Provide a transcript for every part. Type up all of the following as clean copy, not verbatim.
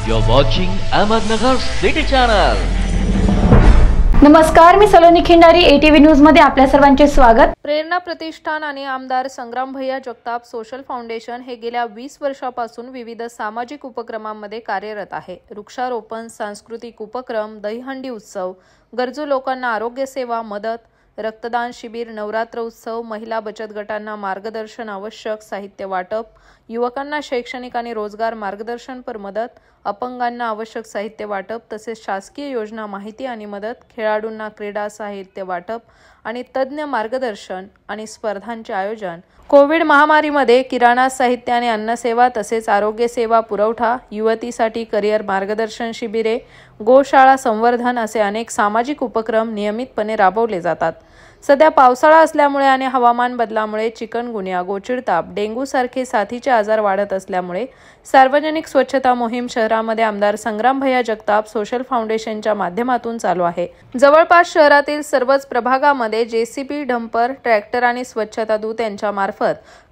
You're watching Ahmednagar City Channel. नमस्कार, मी Saloni Khindari, ATV news मध्ये आपल्या सर्वांचे स्वागत। प्रेरणा प्रतिष्ठान आणि आमदार संग्राम भैया जगताप सोशल फाउंडेशन हे गेल्या 20 वर्षापासून विविध सामाजिक उपक्रमांमध्ये कार्यरत आहे। वृक्षारोपण, सांस्कृतिक उपक्रम, दहीहंडी उत्सव, गरजू लोकांना आरोग्य सेवा, मदत, रक्तदान शिबिर, नवरात्र उत्सव, महिला बचत गटांना मार्गदर्शन आवश्यक साहित्य वाटप, युवकांना शैक्षणिक आणि रोजगार मार्गदर्शनपर मदत, अपंगांना आवश्यक साहित्य वाटप तसेच शासकीय योजना माहिती आणि मदत, खेळाडूंना क्रीडा साहित्य वाटप आणि तज्ञ मार्गदर्शन आणि स्पर्धांचे आयोजन, कोविड महामारीमध्ये किराणा साहित्य आणि अन्नसेवा तसेच आरोग्य सेवा पुरवठा, युवतीसाठी करिअर मार्गदर्शन शिबिरे, गोशाळा संवर्धन असे अनेक सामाजिक उपक्रम नियमितपणे राबवले जातात। सध्या पावसाळा असल्यामुळे आणि हवामान बदलामुळे चिकनगुनिया, गोचिडताप, डेंग्यू सारखे साथीचे आजार वाढत असल्यामुळे सार्वजनिक स्वच्छता मोहीम शहरामध्ये आमदार संग्राम भैया जगताप सोशल फाउंडेशनच्या माध्यमातून चालू आहे। जवळपास शहरातील सर्वच प्रभागामध्ये JCB, डंपर, ट्रॅक्टर आणि स्वच्छता दूत यांच्या मार्फत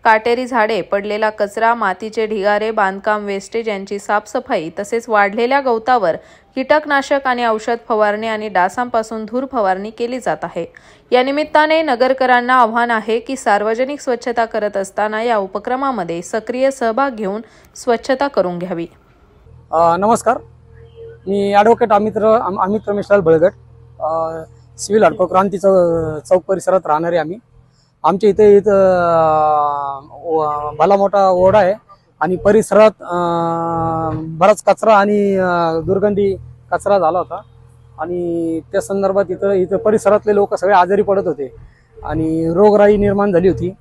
काटेरी झाडे, पडलेला कचरा, मातीचे ढिगारे, बांधकाम वेस्टेज यांची साफसफाई तसेच वाढलेल्या गवतावर कीटकनाशक आणि औषध फवारणी आणि डासांपासून धूर फवारणी केली जात आहे। या निमित्ताने नगरकरांना आव्हान आहे की सार्वजनिक स्वच्छता करत असताना या उपक्रमामध्ये सक्रिय सहभाग घेऊन स्वच्छता करून घ्यावी। नमस्कार, मी ॲडव्होकेट अमित रमेशलाल बळगट, सिव्हिल हडको क्रांती चौक परिसरात राहणारे आम्ही। आमच्या इथे भला मोठा ओढा आहे आणि परिसरात बराच कचरा आणि दुर्गंधी कचरा झाला होता आणि त्या संदर्भात इथं परिसरातले लोक सगळे आजारी पडत होते आणि रोगराई निर्माण झाली होती।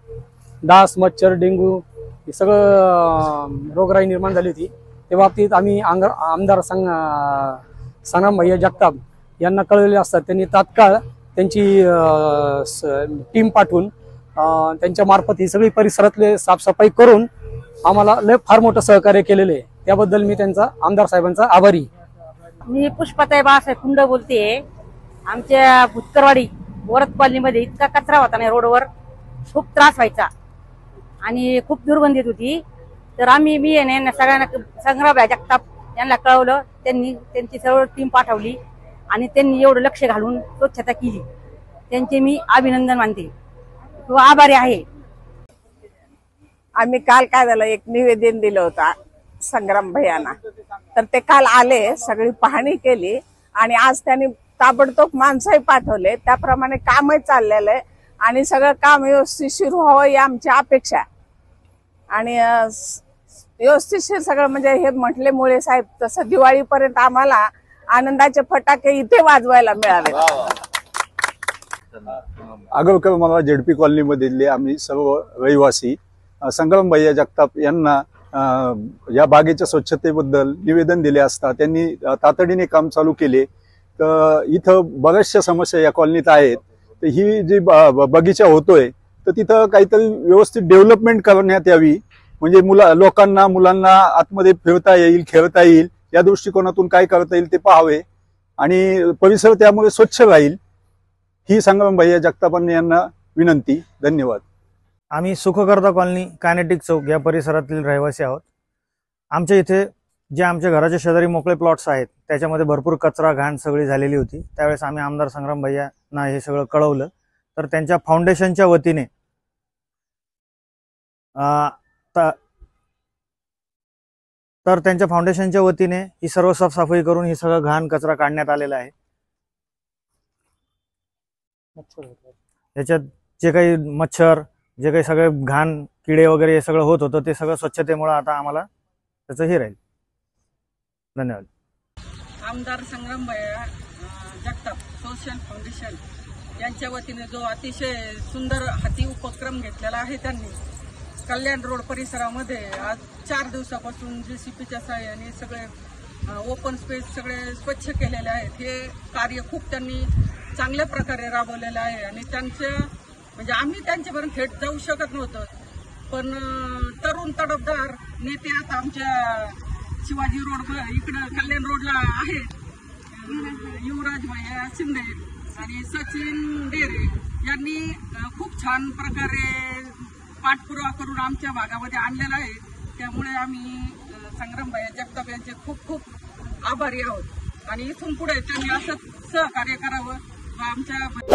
डास, मच्छर, डेंग्यू हे सगळं रोगराई निर्माण झाली होती। त्या बाबतीत आम्ही आमदार संग्राम भैया जगताप यांना कळवले असतात। त्यांनी तात्काळ त्यांची टीम पाठवून त्यांच्या मार्फत ही सगळी परिसरातले साफसफाई करून आम्हाला फार मोठं सहकार्य केलेले आहे। त्याबद्दल मी त्यांचा, आमदार साहेबांचा आभारी। मी पुष्पाताई बाळासाहेब कुंड बोलते। आमच्या भुतकरवाडी वरद कॉलनीमध्ये इतका कचरा होता ना, रोडवर खूप त्रास व्हायचा आणि खूप दुर्गंधी येत होती। तर मी सगळ्यांना संग्राम भैया जगताप यांना कळवलं। त्यांची सर्व टीम पाठवली आणि त्यांनी एवढं लक्ष घालून स्वच्छता केली। त्यांचे मी अभिनंदन मानते व आभारी आहे। आम्ही काल काय झालं, एक निवेदन दिलं होतं संग्राम भैयांना, तर ते काल आले, सगळी पाहणी केली आणि आज त्यांनी ताबडतोब माणसंही पाठवले। त्याप्रमाणे कामही चाललेलं आहे आणि सगळं काम व्यवस्थितशीर व्हावं ही आमची अपेक्षा आणि व्यवस्थितशीर सगळं म्हणजे हे म्हटले मुळे साहेब, तसं दिवाळीपर्यंत आम्हाला आनंदाचे फटाके इथे वाजवायला मिळावे। आगरकर मला JDP कॉलनी मधले आम्ही सर्व रहिवासी संग्राम भैया जगताप यांना या बागेच्या स्वच्छतेबद्दल निवेदन दिले असता त्यांनी तातडीने काम चालू केले। तर इथं बऱ्याचशा समस्या या कॉलनीत आहेत। तर ही जी बगीचा होतोय तर तिथं काहीतरी व्यवस्थित डेव्हलपमेंट करण्यात यावी, म्हणजे मुलांना आतमध्ये फिरता येईल, खेळता येईल, या दृष्टिकोनातून काय करता येईल ते पाहावे आणि परिसर त्यामुळे स्वच्छ राहील ही संग्राम भैया जगतापांनी यांना विनंती। धन्यवाद। आम्ही सुखकर्ता कॉलनी, कायनेटिक चौक या परिसरातील रहिवासी आहोत। आमच्या इथे जे आमच्या घराच्या शेजारी मोकळे प्लॉट्स आहेत त्याच्यामध्ये भरपूर कचरा, घाण सगळी झालेली होती। त्यावेळेस आम्ही आमदार संग्राम भैयांना हे सगळं कळवलं। तर त्यांच्या फाउंडेशनच्या वतीने ही सर्व साफसफाई करून ही सगळं घाण कचरा काढण्यात आलेला आहे। याच्यात जे काही मच्छर, जे काही सगळे घाण, किडे वगैरे हे सगळं होत होतं ते सगळं स्वच्छतेमुळे आता आम्हाला त्याचं हे राहील। धन्यवाद। आमदार संग्राम भैया जगताप सोशल फाउंडेशन यांच्या वतीने जो अतिशय सुंदर हाती उपक्रम घेतलेला आहे, त्यांनी कल्याण रोड परिसरामध्ये आज 4 दिवसापासून JCBच्या सहाय्याने सगळे ओपन स्पेस सगळे स्वच्छ केलेले आहेत। हे कार्य खूप त्यांनी चांगल्या प्रकारे राबवलेलं आहे आणि म्हणजे आम्ही त्यांच्यापर्यंत थेट जाऊ शकत नव्हतो, पण तरुण तडफदार नेते आता आमच्या शिवाजी रोड इकडं कल्याण रोडला आहेत, युवराज भैया शिंदे आणि सचिन डेरे यांनी खूप छान प्रकारे पाठपुरावा करून आमच्या भागामध्ये आणलेला आहे। त्यामुळे आम्ही संग्राम भैया जगताप यांचे खूप खूप आभारी आहोत आणि इथून पुढे त्यांनी असंच सहकार्य करावं व आमच्या